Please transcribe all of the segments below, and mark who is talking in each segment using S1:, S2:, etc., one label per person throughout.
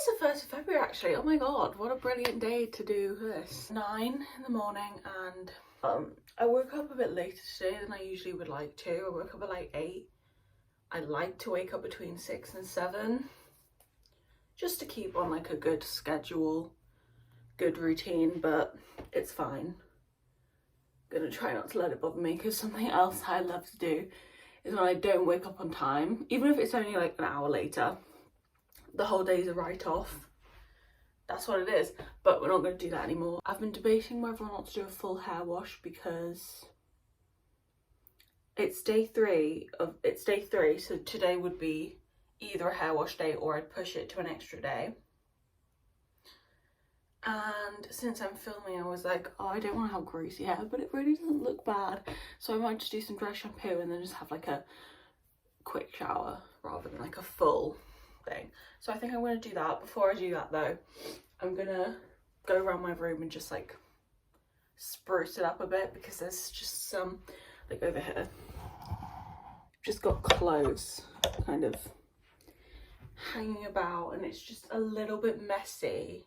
S1: is the 1st of February actually. Oh my god, what a brilliant day to do this. 9 in the morning, and I woke up a bit later today than I usually would like to. I woke up at like 8. I like to wake up between 6 and 7 just to keep on like a good schedule, good routine, but it's fine. I'm gonna try not to let it bother me, because something else I love to do is when I don't wake up on time, even if it's only like an hour later, the whole day's a write-off. That's what it is, but we're not going to do that anymore. I've been debating whether or not to do a full hair wash because it's day three, so today would be either a hair wash day or I'd push it to an extra day. And since I'm filming, I was like, oh, I don't want to have greasy hair, but it really doesn't look bad, so I might just do some dry shampoo and then just have like a quick shower rather than like a full thing. So I think I'm going to do that. Before I do that though, I'm gonna go around my room and just like spruce it up a bit, because there's just some, like over here, just got clothes kind of hanging about and it's just a little bit messy.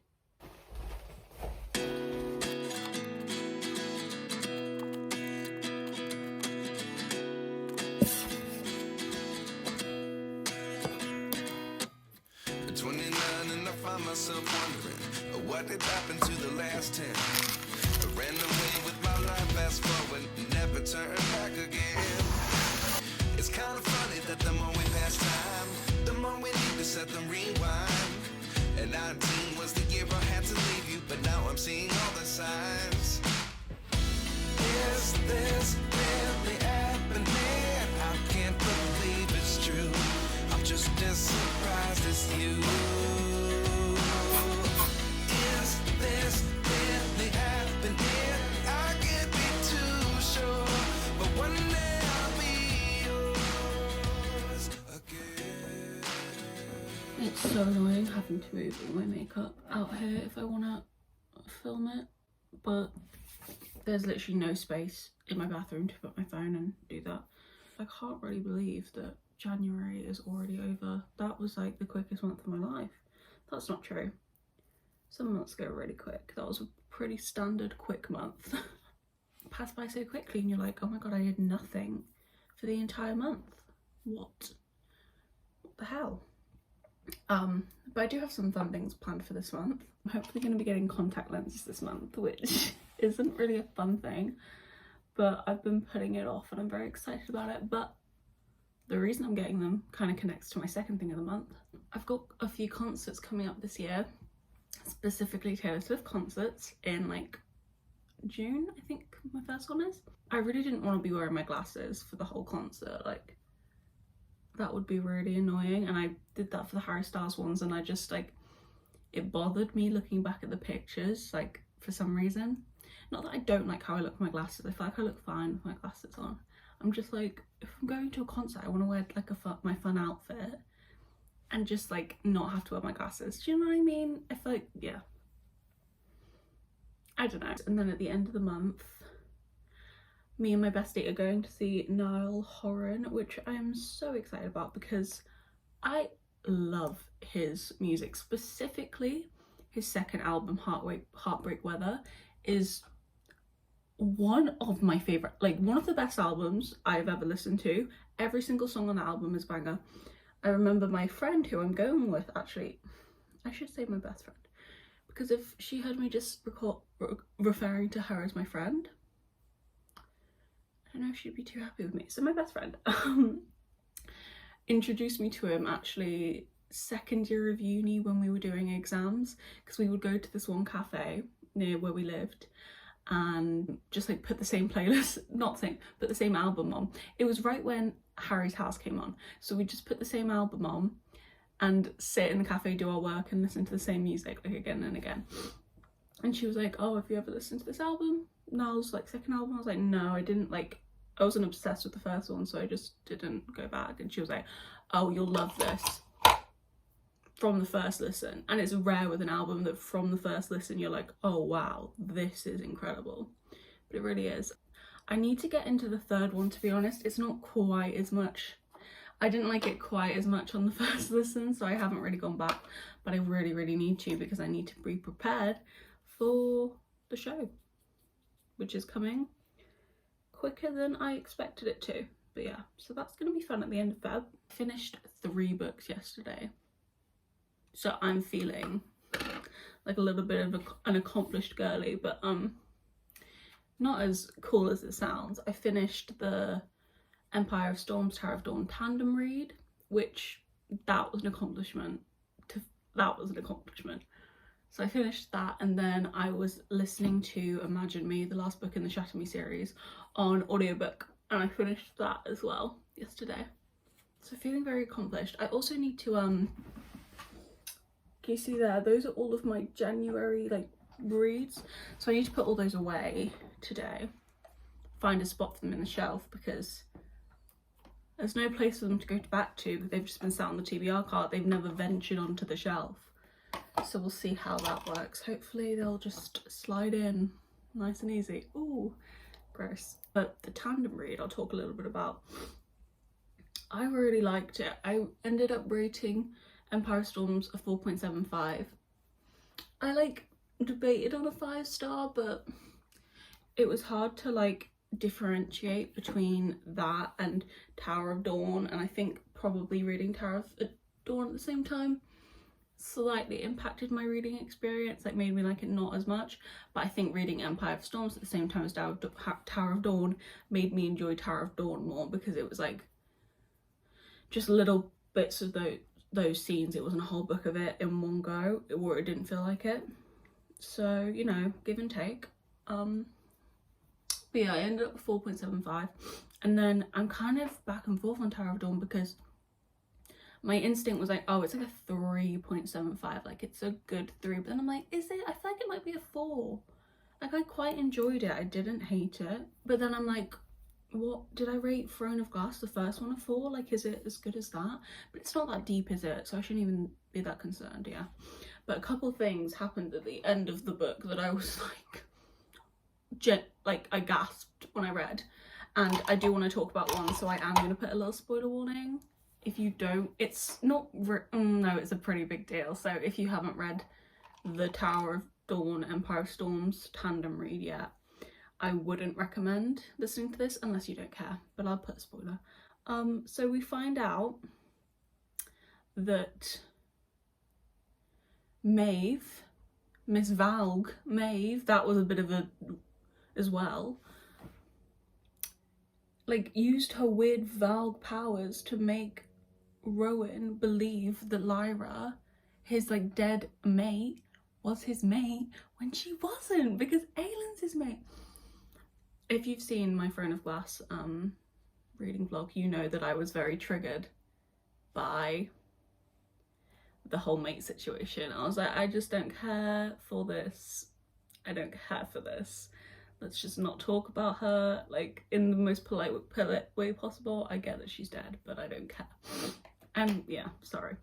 S2: Myself wondering what did happen to the last 10. I ran away with my life, fast forward, never turn back again. It's kind of funny that the more we pass time, the more we need to set them rewind. And 19 was the year I had to leave you, but now I'm seeing all the signs. Is this really happening? I can't believe it's true. I'm just as surprised as you.
S1: It's so annoying having to move all my makeup out here if I want to film it, but there's literally no space in my bathroom to put my phone and do that. I can't really believe that January is already over. That was like the quickest month of my life. That's not true. Some months go really quick. That was a pretty standard quick month. Passed by so quickly and you're like, oh my god, I did nothing for the entire month. What the hell? But I do have some fun things planned for this month. I'm hopefully going to be getting contact lenses this month, which isn't really a fun thing, but I've been putting it off and I'm very excited about it. But the reason I'm getting them kind of connects to my second thing of the month. I've got a few concerts coming up this year, specifically Taylor Swift concerts in like June, I think my first one is. I really didn't want to be wearing my glasses for the whole concert, like that would be really annoying, and I did that for the Harry Styles ones and I just like, it bothered me looking back at the pictures, like for some reason. Not that I don't like how I look with my glasses, I feel like I look fine with my glasses on. I'm just like, if I'm going to a concert I want to wear like my fun outfit and just like not have to wear my glasses, do you know what I mean? I feel like, yeah, I don't know. And then at the end of the month, me and my bestie are going to see Niall Horan, which I am so excited about because I love his music. Specifically, his second album, Heartbreak Weather, is one of my favourite, like one of the best albums I've ever listened to. Every single song on the album is banger. I remember my friend who I'm going with, actually, I should say my best friend, because if she heard me just referring to her as my friend, I don't know if she'd be too happy with me. So my best friend introduced me to him actually second year of uni when we were doing exams, because we would go to this one cafe near where we lived and just like put the same playlist, put the same album on. It was right when Harry's House came on, so we just put the same album on and sit in the cafe, do our work and listen to the same music like again and again. And she was like, oh, have you ever listened to this album? Niall's like second album? I was like, no, I didn't. Like, I wasn't obsessed with the first one, so I just didn't go back. And she was like, oh, you'll love this from the first listen. And it's rare with an album that from the first listen you're like, oh wow, this is incredible. But it really is. I need to get into the third one, to be honest. It's not quite as much I didn't like it quite as much on the first listen, so I haven't really gone back, but I really need to, because I need to be prepared for the show, which is coming quicker than I expected it to. But yeah, so that's going to be fun at the end of Feb. Finished 3 books yesterday, so I'm feeling like a little bit of an accomplished girly, but not as cool as it sounds. I finished the Empire of Storms, Tower of Dawn tandem read, which that was an accomplishment. So I finished that, and then I was listening to Imagine Me, the last book in the Shatter Me series, on audiobook, and I finished that as well yesterday. So feeling very accomplished. I also need to can you see there, those are all of my January like reads, so I need to put all those away today, find a spot for them in the shelf, because there's no place for them to go back to. They've just been sat on the TBR cart. They've never ventured onto the shelf. So we'll see how that works. Hopefully they'll just slide in nice and easy. Ooh, gross. But the tandem read I'll talk a little bit about. I really liked it. I ended up rating Empire of Storms a 4.75. I like debated on a 5-star, but it was hard to like differentiate between that and Tower of Dawn, and I think probably reading Tower of Dawn at the same time slightly impacted my reading experience, like made me like it not as much. But I think reading Empire of Storms at the same time as Tower of Dawn made me enjoy Tower of Dawn more, because it was like just little bits of those scenes. It wasn't a whole book of it in one go, or it didn't feel like it. So, you know, give and take. But yeah, I ended up with 4.75, and then I'm kind of back and forth on Tower of Dawn, because my instinct was like, oh, it's like a 3.75, like it's a good 3, but then I'm like, is it? I feel like it might be a 4. Like, I quite enjoyed it, I didn't hate it, but then I'm like, what did I rate Throne of Glass, the first one, a 4? Like, is it as good as that? But it's not that deep, is it? So I shouldn't even be that concerned. Yeah, but a couple of things happened at the end of the book that I was like, I gasped when I read, and I do want to talk about one, so I am going to put a little spoiler warning. If you don't, it's not no, it's a pretty big deal. So if you haven't read the Tower of Dawn Empire of Storms tandem read yet, I wouldn't recommend listening to this unless you don't care, but I'll put a spoiler. So we find out that Maeve, Miss Valg, Maeve, that was a bit of a as well, like used her weird Valg powers to make Rowan believe that Lyra, his like dead mate, was his mate when she wasn't, because Aylin's his mate. If you've seen my Throne of Glass reading vlog, you know that I was very triggered by the whole mate situation. I was like, I just don't care for this. I don't care for this. Let's just not talk about her, like, in the most polite way possible. I get that she's dead, but I don't care. And yeah, sorry.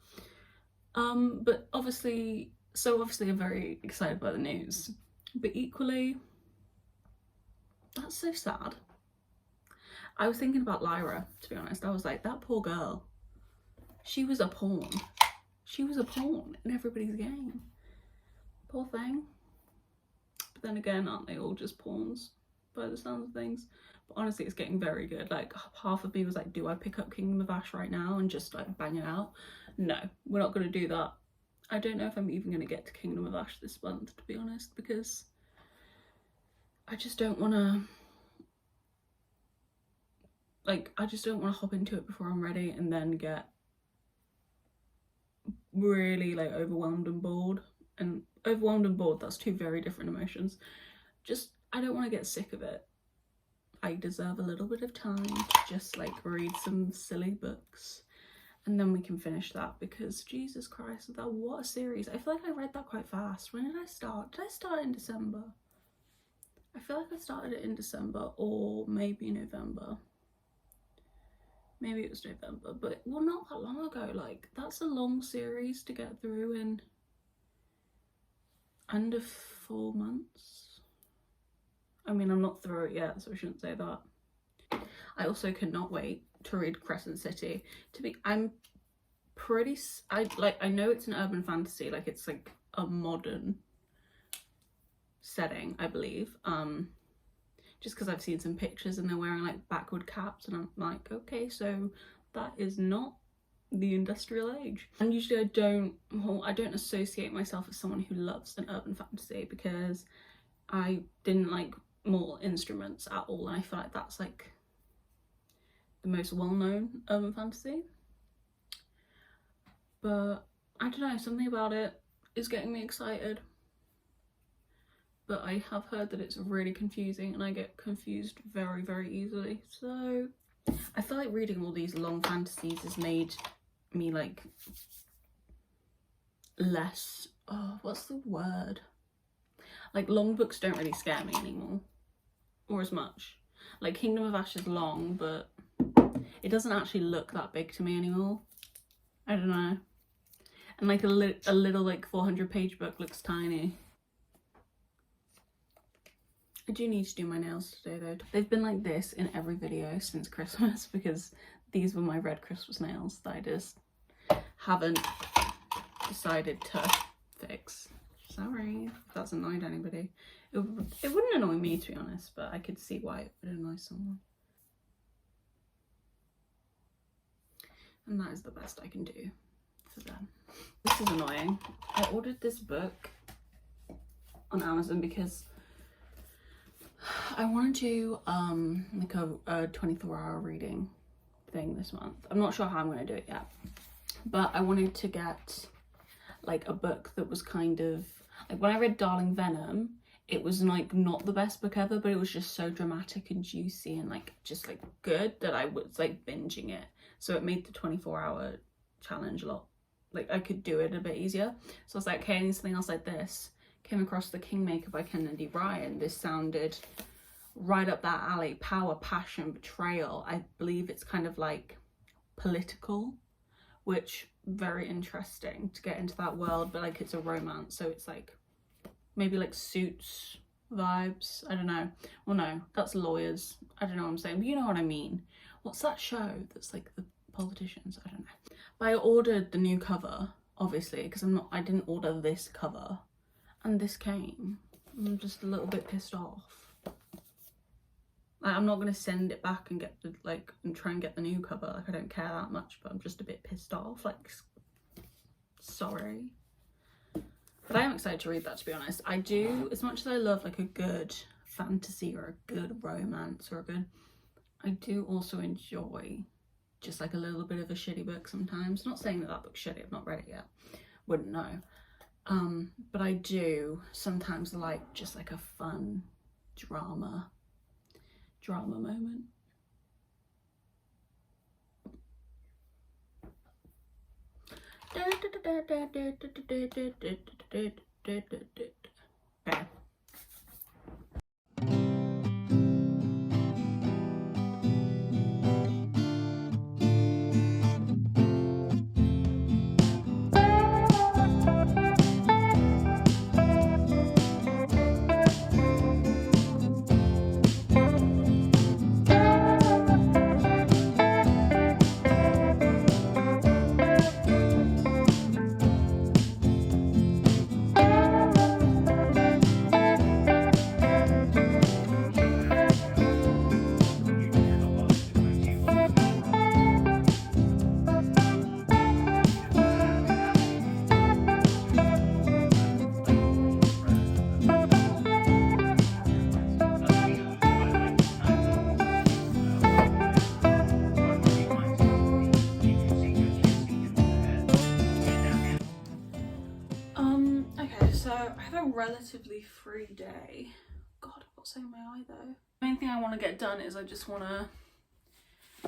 S1: But obviously I'm very excited by the news, but equally, that's so sad. I was thinking about Lyra, to be honest. I was like, that poor girl, she was a pawn. She was a pawn in everybody's game. Poor thing. But then again, aren't they all just pawns by the sounds of things? But honestly, it's getting very good. Like, half of me was like, do I pick up Kingdom of Ash right now and just like bang it out? No, we're not going to do that. I don't know if I'm even going to get to Kingdom of Ash this month, to be honest, because I just don't want to, like, I just don't want to hop into it before I'm ready and then get really like overwhelmed and bored. And overwhelmed and bored, that's two very different emotions. Just, I don't want to get sick of it. I deserve a little bit of time to just like read some silly books, and then we can finish that, because Jesus Christ, that, what a series. I feel like I read that quite fast. When did I start? Did I start in December? I feel like I started it in December, or maybe November. Maybe it was November, but well, not that long ago. Like, that's a long series to get through in under 4 months. I mean, I'm not through it yet, so I shouldn't say that. I also cannot wait to read Crescent City. I'm pretty, I know it's an urban fantasy, like it's like a modern setting, I believe, just because I've seen some pictures and they're wearing like backward caps, and I'm like, okay, so that is not the industrial age. And usually I don't associate myself as someone who loves an urban fantasy, because I didn't like Mortal Instruments at all, and I feel like that's like the most well-known urban fantasy. But I don't know, something about it is getting me excited. But I have heard that it's really confusing, and I get confused very, very easily. So I feel like reading all these long fantasies has made me like less, oh, what's the word? Like long books don't really scare me anymore, or as much. Like Kingdom of Ash is long, but it doesn't actually look that big to me anymore. I don't know. And like a little like 400-page book looks tiny. I do need to do my nails today though. They've been like this in every video since Christmas, because these were my red Christmas nails that I just haven't decided to fix. Sorry if that's annoyed anybody. It wouldn't annoy me, to be honest, but I could see why it would annoy someone. And that is the best I can do for them. This is annoying. I ordered this book on Amazon because I want to do like a 24-hour reading thing this month. I'm not sure how I'm going to do it yet, but I wanted to get like a book that was kind of like, when I read Darling Venom, it was like not the best book ever, but it was just so dramatic and juicy and like just like good that I was like binging it. So it made the 24-hour challenge a lot, like I could do it a bit easier. So I was like, okay, I need something else like this. Came across The Kingmaker by Kennedy Bryan. This sounded right up that alley. Power, passion, betrayal. I believe it's kind of like political, which very interesting to get into that world, but like it's a romance, so it's like maybe like Suits vibes. I don't know. Well, no, that's lawyers. I don't know what I'm saying, but you know what I mean. What's that show that's like the politicians? I don't know. But I ordered the new cover, obviously, because I didn't order this cover, and this came. I'm just a little bit pissed off. Like, I'm not gonna send it back and get the and try and get the new cover. Like, I don't care that much, but I'm just a bit pissed off. Like, sorry. But I am excited to read that, to be honest. I do, as much as I love like a good fantasy or a good romance or I do also enjoy just like a little bit of a shitty book sometimes. Not saying that that book's shitty, I've not read it yet. Wouldn't know. But I do sometimes like just like a fun drama moment. Okay. Okay, so I have a relatively free day. God, I've got something in my eye though. The main thing I want to get done is I just want to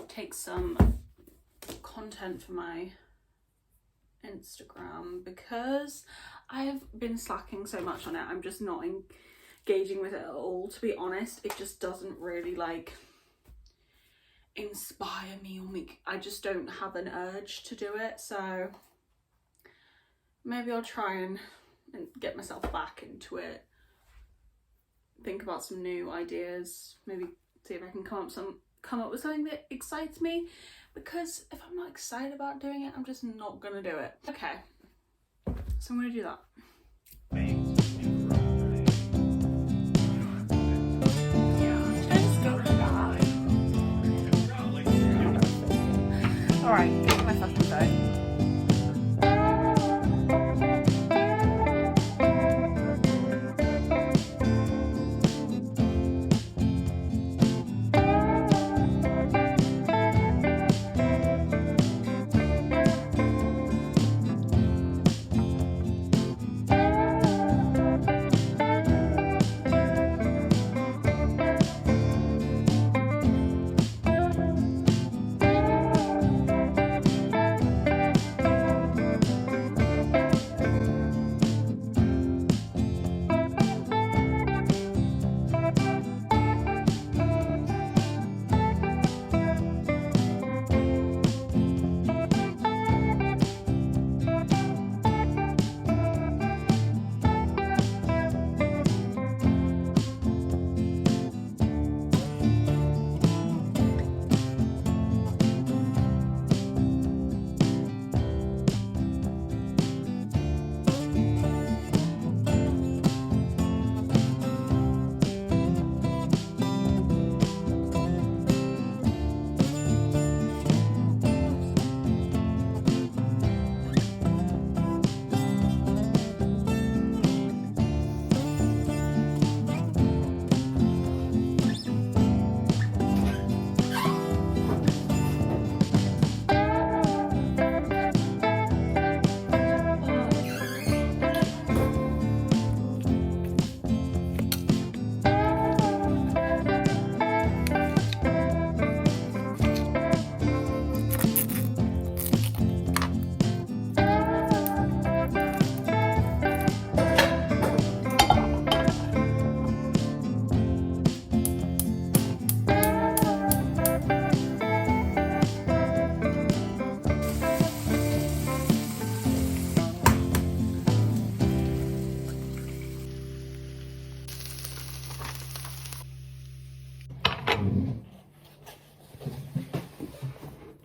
S1: take some content for my Instagram, because I've been slacking so much on it. I'm just not engaging with it at all, to be honest. It just doesn't really like inspire me or make, I just don't have an urge to do it. So maybe I'll try and get myself back into it, think about some new ideas, maybe see if I can come up come up with something that excites me, because if I'm not excited about doing it, I'm just not gonna do it. Okay, so I'm gonna do that. Alright, my fucking phone.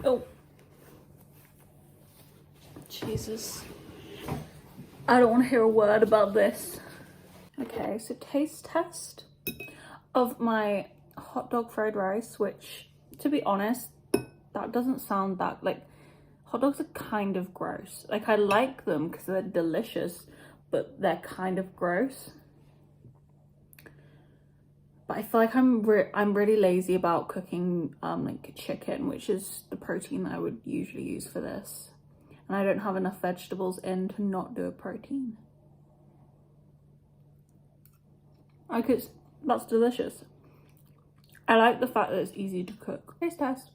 S1: Oh. Jesus. I don't want to hear a word about this. Okay, so taste test of my hot dog fried rice, which, to be honest, that doesn't sound that, like, hot dogs are kind of gross. Like, I like them because they're delicious, but they're kind of gross. But I feel like I'm really lazy about cooking like chicken, which is the protein that I would usually use for this. And I don't have enough vegetables in to not do a protein. Like, that's delicious. I like the fact that it's easy to cook. Taste test.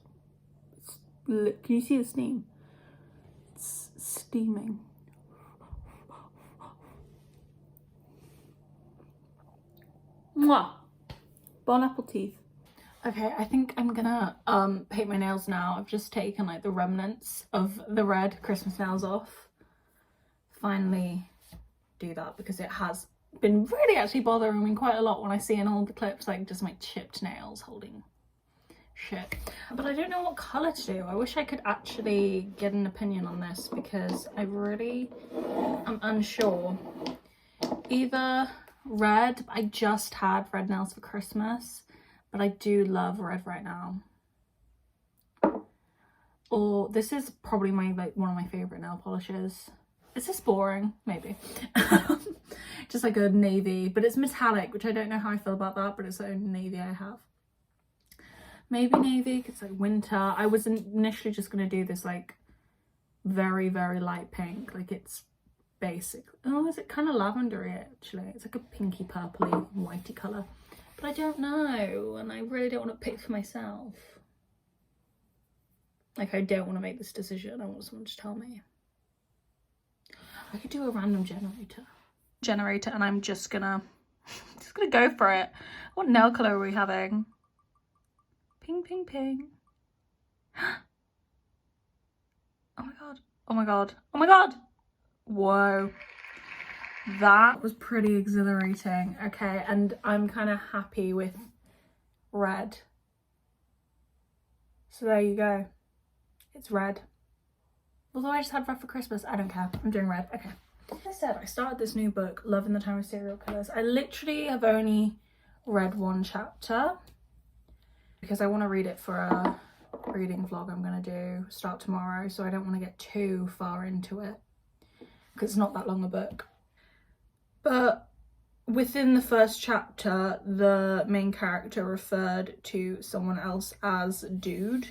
S1: Can you see the steam? It's steaming. Mwah! Bon appetit. Okay, I think I'm gonna paint my nails now. I've just taken like the remnants of the red Christmas nails off. Finally do that, because it has been really actually bothering me quite a lot when I see in all the clips like just my chipped nails holding shit. But I don't know what colour to do. I wish I could actually get an opinion on this, because I really am unsure. Either red, I just had red nails for Christmas, but I do love red right now. Or this is probably my one of my favourite nail polishes. Is this boring? Maybe. Just like a navy, but it's metallic, which I don't know how I feel about that, but it's the only navy I have. Maybe navy, because it's like winter. I was initially just going to do this like very, very light pink. Like, it's basic. Oh, is it kind of lavendery actually? It's like a pinky purpley whitey colour. But I don't know, and I really don't want to pick for myself. Like, I don't want to make this decision. I want someone to tell me. I could do a random generator, and I'm just gonna go for it. What nail colour are we having? Ping, ping, ping. Oh my god. Oh my god. Oh my god. Whoa. That was pretty exhilarating. Okay, and I'm kind of happy with red. So there you go. It's red. Although I just had red for Christmas, I don't care. I'm doing red. Okay. Like I said, I started this new book, Love in the Time of Serial Killers. I literally have only read one chapter because I want to read it for a reading vlog I'm going to do start tomorrow, so I don't want to get too far into it because it's not that long a book. But within the first chapter, the main character referred to someone else as dude.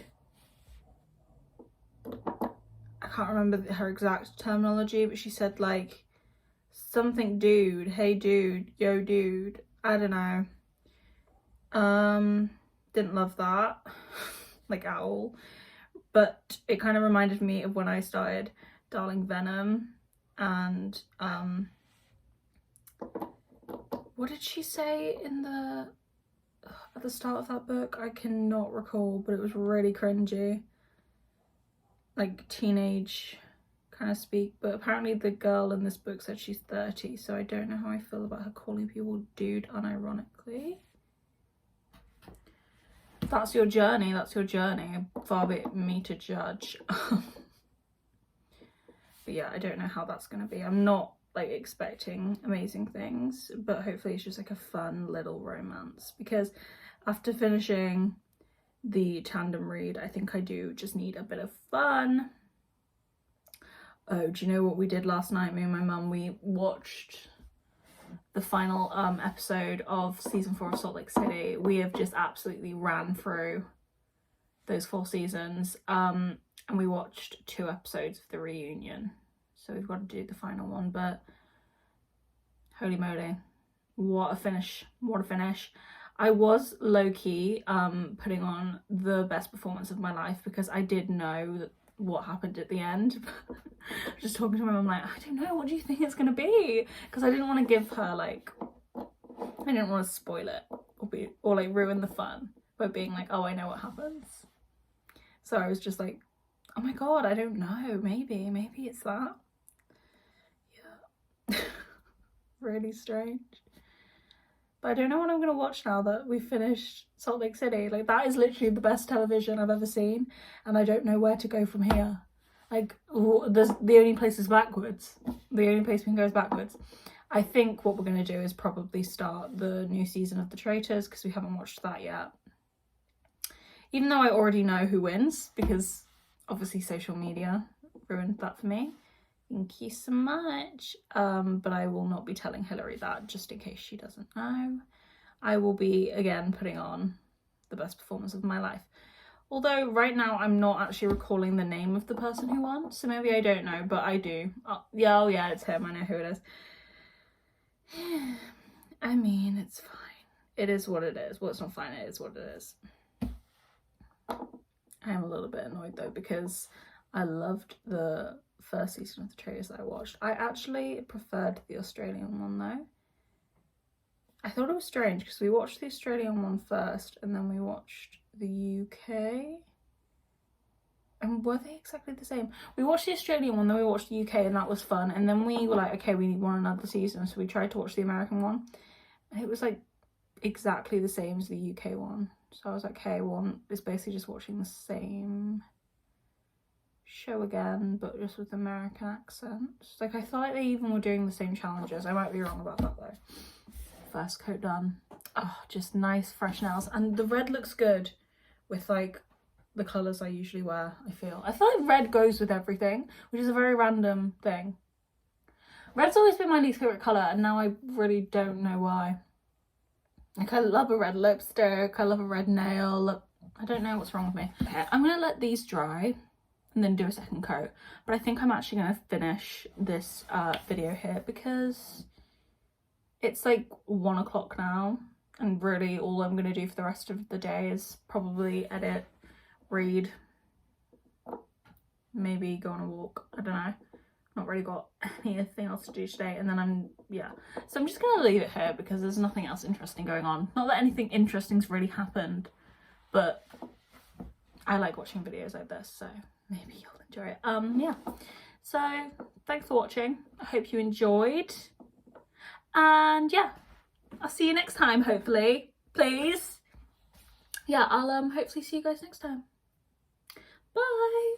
S1: I can't remember her exact terminology, but she said like something dude, hey dude, yo dude. I don't know. Didn't love that like at all, but it kind of reminded me of when I started Darling Venom. And what did she say in the at the start of that book? I cannot recall, but it was really cringy, like teenage kind of speak. But apparently the girl in this book said she's 30, so I don't know how I feel about her calling people dude unironically. That's your journey, that's your journey. Far be it me to judge. But yeah, I don't know how that's gonna be. I'm not like expecting amazing things, but hopefully it's just like a fun little romance, because after finishing the tandem read, I think I do just need a bit of fun. Oh, do you know what we did last night? Me and my mum, we watched the final episode of season 4 of Salt Lake City. We have just absolutely ran through those 4 seasons, and we watched 2 episodes of the reunion, so we've got to do the final one. But holy moly, what a finish, what a finish. I was low-key putting on the best performance of my life because I did know that what happened at the end. Just talking to my mum like, I don't know, what do you think it's gonna be? Because I didn't want to give her like, I didn't want to spoil it or like ruin the fun by being like, oh, I know what happens. So I was just like, oh my god, I don't know, maybe it's that. Yeah. Really strange. But I don't know what I'm gonna watch now that we've finished Salt Lake City. Like, that is literally the best television I've ever seen, and I don't know where to go from here. Like, the only place is backwards. The only place we can go is backwards. I think what we're gonna do is probably start the new season of The Traitors, because we haven't watched that yet. Even though I already know who wins, because obviously social media ruined that for me. Thank you so much. But I will not be telling Hillary that, just in case she doesn't know. I will be, again, putting on the best performance of my life. Although right now I'm not actually recalling the name of the person who won, so maybe I don't know, but I do. Oh yeah, it's him. I know who it is. I mean, it's fine. It is what it is. Well, it's not fine. It is what it is. I am a little bit annoyed though, because I loved the first season of The Traitors that I watched. I actually preferred the Australian one though. I thought it was strange because we watched the Australian one first and then we watched the UK. And were they exactly the same? We watched the Australian one, then we watched the UK, and that was fun. And then we were like, okay, we want another season, so we tried to watch the American one. And it was like exactly the same as the UK one. So I was like, okay, well, it's basically just watching the same show again, but just with American accents. Like, I thought like they even were doing the same challenges. I might be wrong about that though. First coat done. Oh, just nice fresh nails, and the red looks good with like the colours I usually wear. I feel like red goes with everything, which is a very random thing. Red's always been my least favourite colour, and now I really don't know why. Like, I love a red lipstick, I love a red nail. I don't know what's wrong with me. Okay, I'm gonna let these dry and then do a second coat, but I think I'm actually gonna finish this video here because it's like 1 o'clock now, and really all I'm gonna do for the rest of the day is probably edit, read, maybe go on a walk. I don't know, not really got anything else to do today. And then so I'm just gonna leave it here because there's nothing else interesting going on. Not that anything interesting's really happened, but I like watching videos like this, so maybe you'll enjoy it. Yeah, so thanks for watching. I hope you enjoyed, and yeah, I'll see you next time, hopefully. Please, yeah, I'll hopefully see you guys next time. Bye!